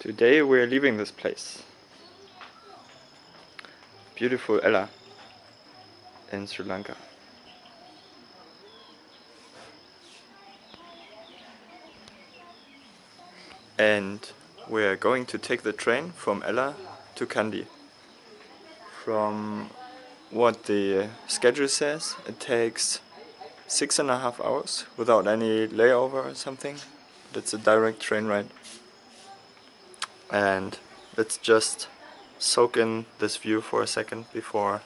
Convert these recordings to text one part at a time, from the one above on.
Today we're leaving this place. Beautiful Ella in Sri Lanka. And we're going to take the train from Ella to Kandy. From what the schedule says, it takes 6.5 hours without any layover or something. It's a direct train ride. And let's just soak in this view for a second before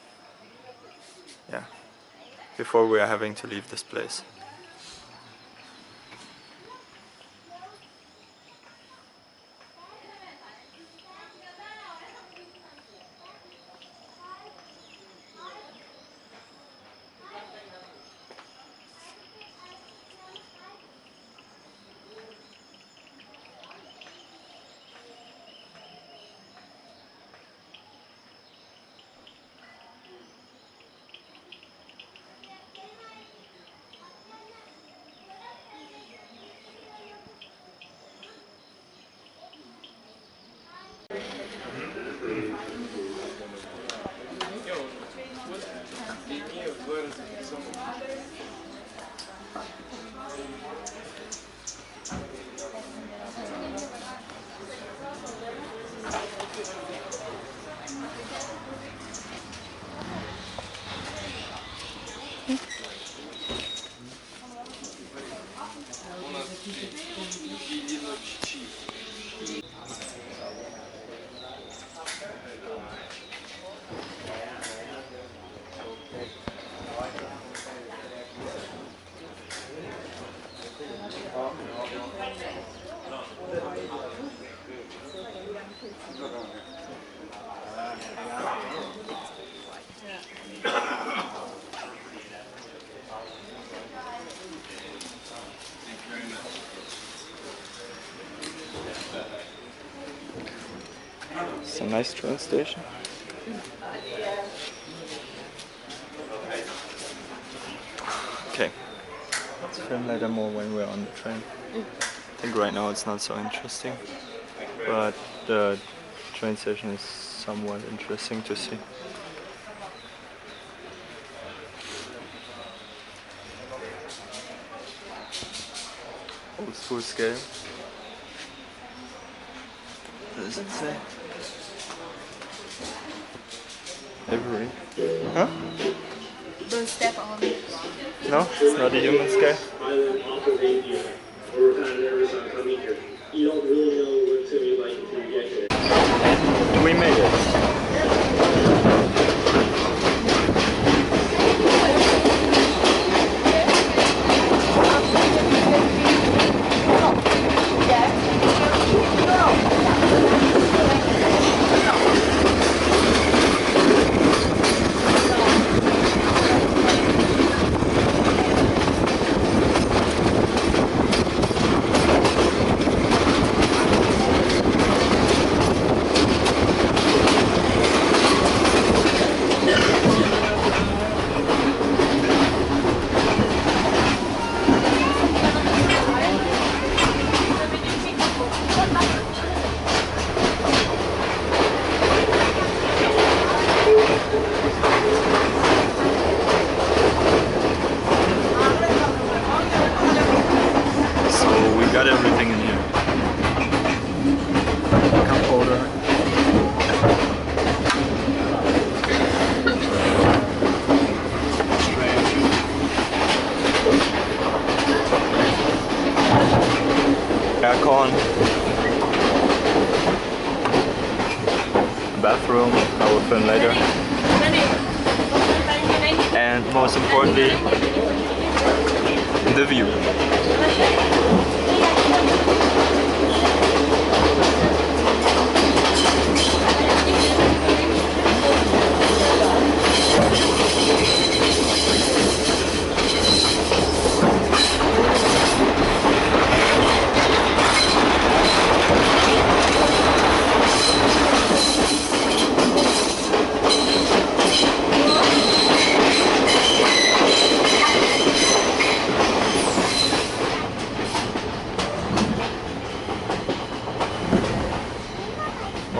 we are having to leave this place. It's a nice train station. Okay, let's film later more when we're on the train. I think right now it's not so interesting, but the train station is somewhat interesting to see. Old school scale. What does it say? Every. Huh? Don't step on it. No, it's not a human scale. You don't really know what it's going to be like until you get here. And we made it. Got everything in here. Cup holder. Aircon. Bathroom, I will film later. And most importantly, the view.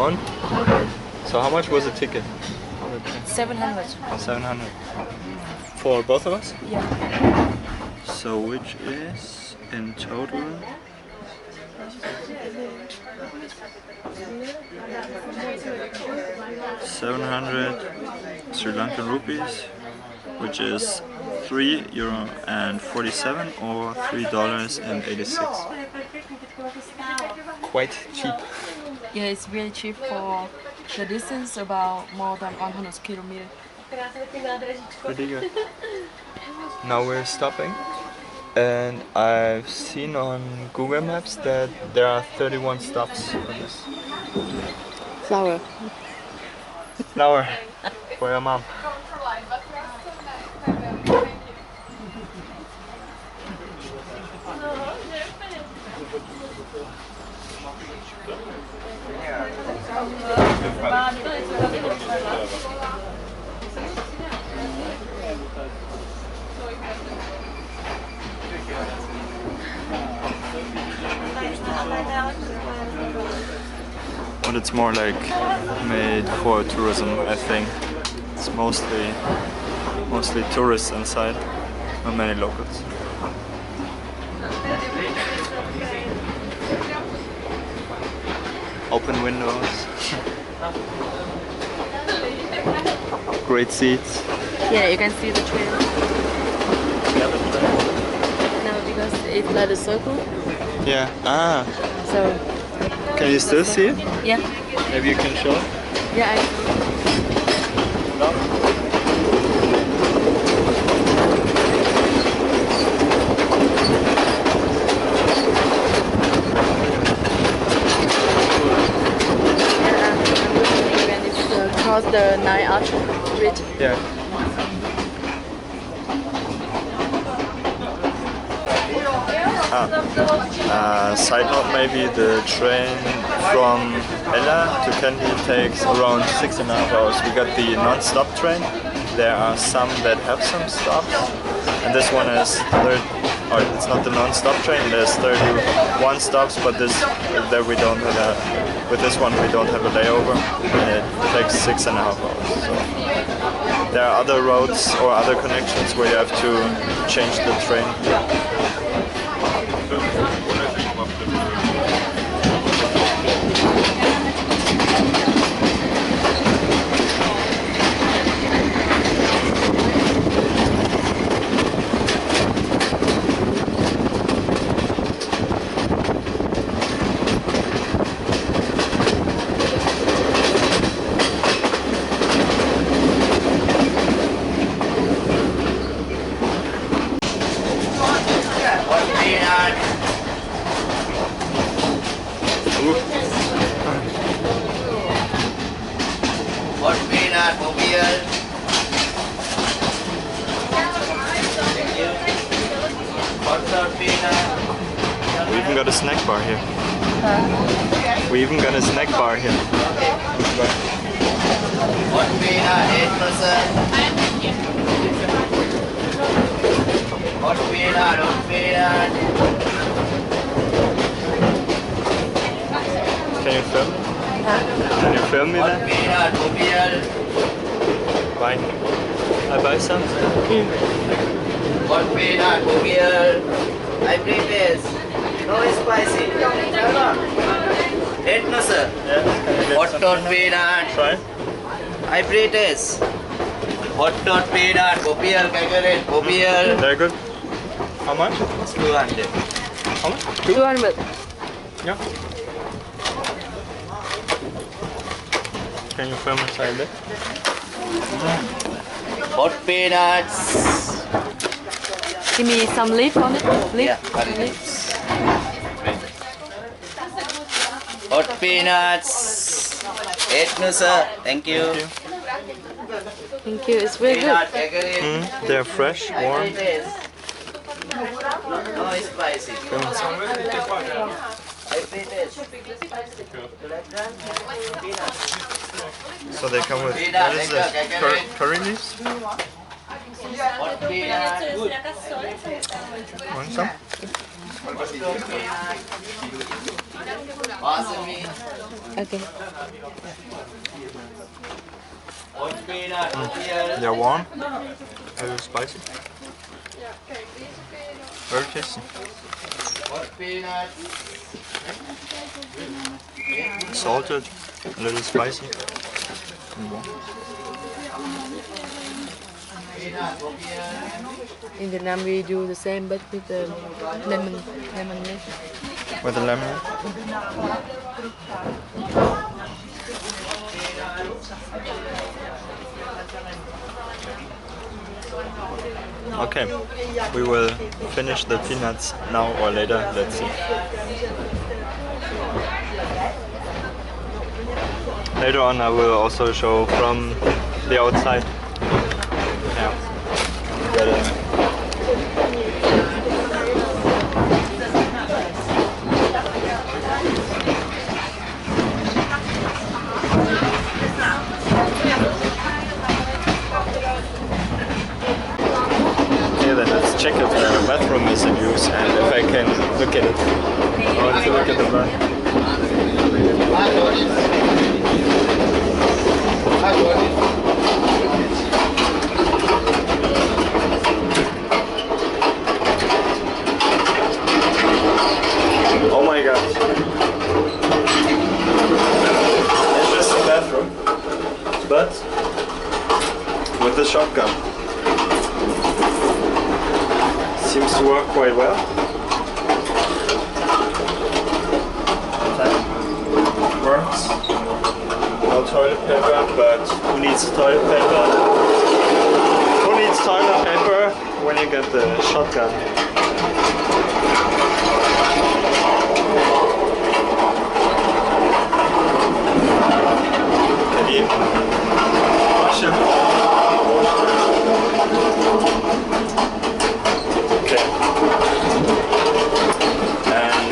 On? So how much was the ticket? 700. 700. For both of us? Yeah. So which is in total 700 Sri Lankan rupees, which is €3.47 or $3.86. Quite cheap. Yeah, it's really cheap for the distance, about more than 100 kilometers. Pretty good. Now we're stopping, and I've seen on Google Maps that there are 31 stops on this. Flower. Flower for your mom. But it's more like made for tourism, I think. It's mostly tourists inside, not many locals. Open windows. Great seats. Yeah, you can see the train. No, because it's like a circle. Yeah. Ah. So. Can you still see it? Yeah. Maybe you can show. Yeah. Across the 9 Arch Bridge. Yeah. Side note, maybe the train from Ella to Kandy takes around 6.5 hours. We got the non-stop train. There are some that have some stops, and this one is it's not the non-stop train. There's 31 stops, but with this one we don't have a layover, and it takes 6.5 hours. So there are other roads or other connections where you have to change the train. We even got a snack bar here. We even got a snack bar here. Hot peanut, 8%. Hot peanut, hot peanut. Can you film? Can you film me Hot then? peanut, copial. Buy. I buy some? Hot peanut, copial. I prepare. No spicy. No sir. Yeah. Hot peanut. Try. I prepare. Hot peanut, copial, cacaret, copial. Very good. How much? 200. How much? 200. Yeah. Can you film inside it? Hot peanuts. Give me some leaf on it. Leaf. Yeah, curry leaves. Hot peanuts. 8 sir. Thank you. Thank you. It's very good. Peanut, cacaret. They're fresh, warm. No spicy. So they come with, what is this? Curry leaves? Hot peanut. Want some? Awesome. Okay. Hot peanut here. They're warm, a little spicy, very tasty. Hot peanut. Salted, a little spicy, and warm. In Vietnam we do the same but with lemonade. With the lemonade. Okay, we will finish the peanuts now or later, let's see. Later on I will also show from the outside. Yeah. Okay, then let's check if the bathroom is in use and if I can look at it. I want to look at the bathroom. Oh my god. Interesting bathroom. But with the shotgun. Seems to work quite well. Works. No toilet paper, but who needs toilet paper? Who needs toilet paper when you get the shotgun? Can you wash it? Okay. And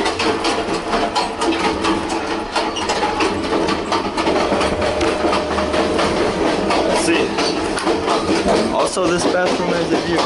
let's see. Also, this bathroom has a view.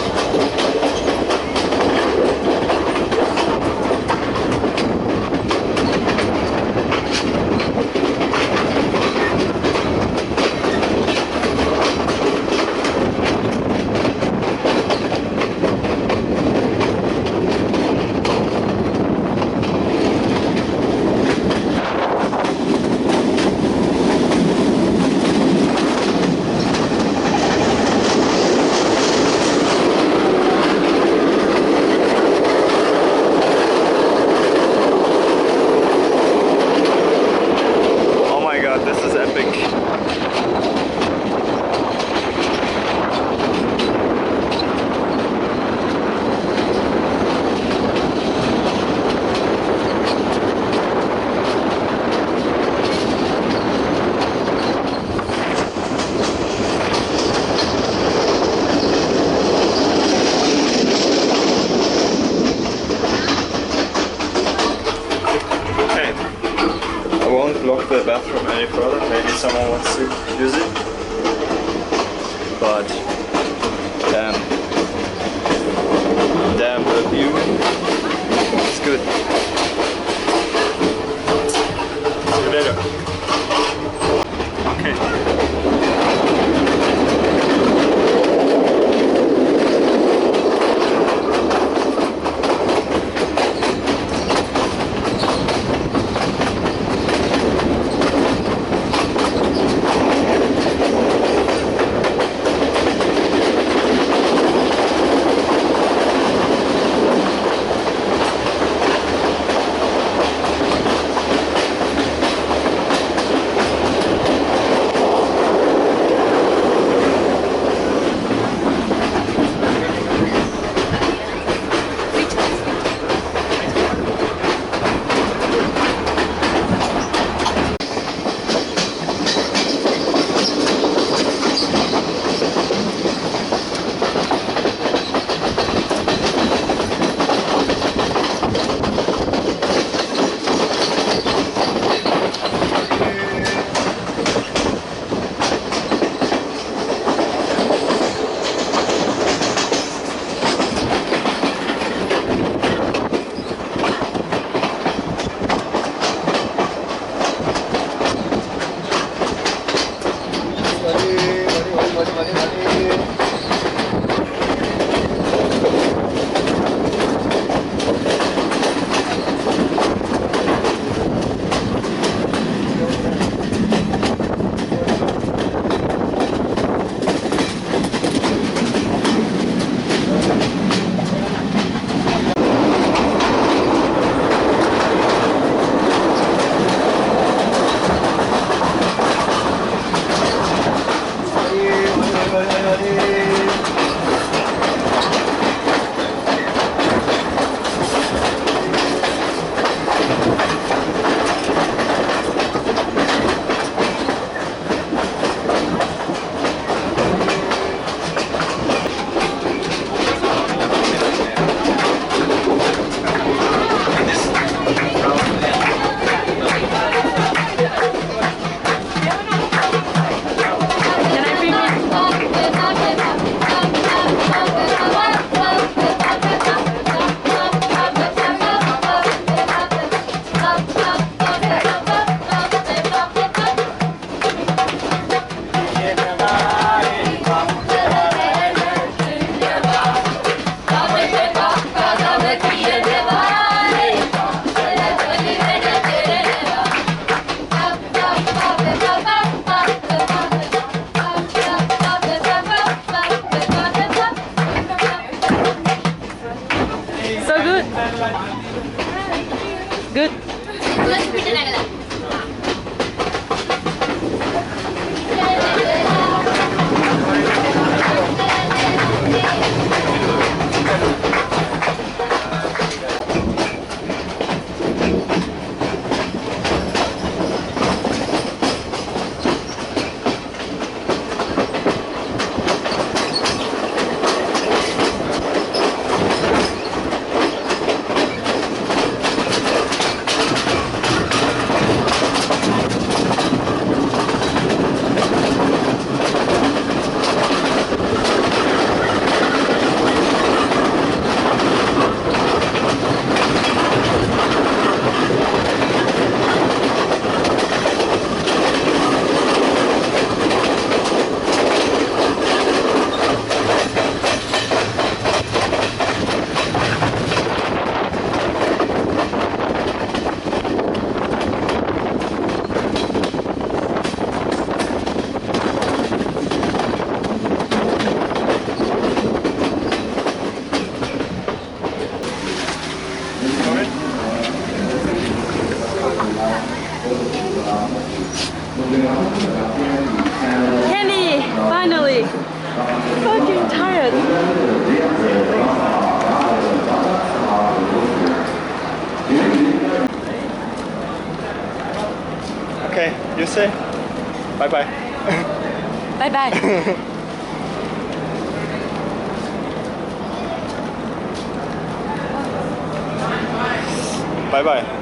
Block the bathroom any further, maybe someone wants to use it, but damn the view, it's good. See you later. Okay. Kandy, finally. Fucking tired. Okay, you say bye bye. Bye bye. Bye bye.